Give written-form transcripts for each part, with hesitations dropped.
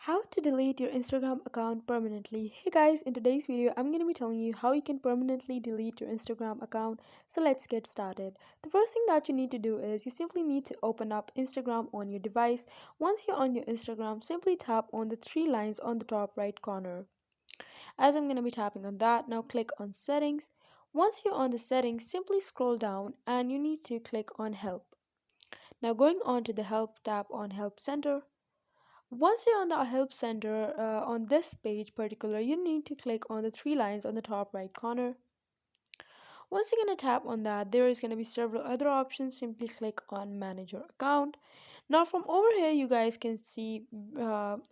How to delete your Instagram account permanently. Hey guys, in today's video, I'm going to be telling you how you can permanently delete your Instagram account. So let's get started. The first thing that you need to do is you simply need to open up Instagram on your device. Once you're on your Instagram, simply tap on the three lines on the top right corner. As I'm going to be tapping on that, now click on settings. Once you're on the settings, simply scroll down and you need to click on help. Now going on to the help, tap on help center. Once you're on the help center on this page particular, you need to click on the three lines on the top right corner. Once you're going to tap on that, there is going to be several other options. Simply click on manage your account. Now from over here, you guys can see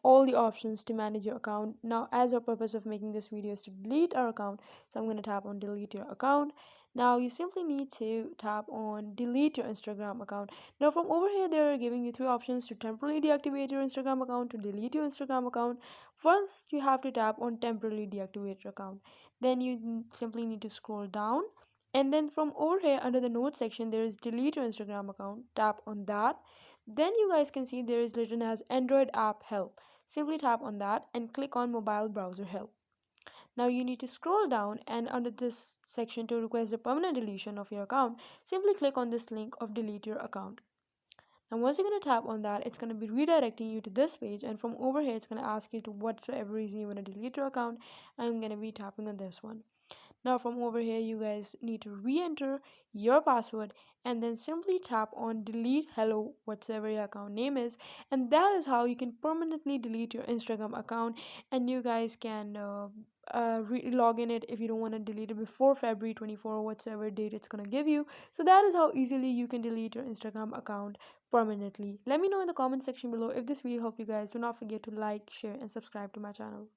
all the options to manage your account. Now as our purpose of making this video is to delete our account, so I'm going to tap on delete your account. Now you simply need to tap on delete your Instagram account. Now from over here, they're giving you three options to temporarily deactivate your Instagram account, to delete your Instagram account. First, you have to tap on temporarily deactivate your account. Then you simply need to scroll down, and then from over here under the notes section there is delete your Instagram account. Tap on that. Then you guys can see there is written as Android app help. Simply tap on that and click on mobile browser help. Now you need to scroll down, and under this section to request the permanent deletion of your account, simply click on this link of delete your account. Now once you're going to tap on that, it's going to be redirecting you to this page, and from over here it's going to ask you to whatsoever reason you want to delete your account. I'm going to be tapping on this one. Now from over here, you guys need to re-enter your password and then simply tap on delete hello whatever your account name is, and that is how you can permanently delete your Instagram account. And you guys can log in it if you don't want to delete it before February 24 or whatsoever date it's gonna give you. So that is how easily you can delete your Instagram account permanently. Let me know in the comment section below if this video helped you guys. Do not forget to like, share, and subscribe to my channel.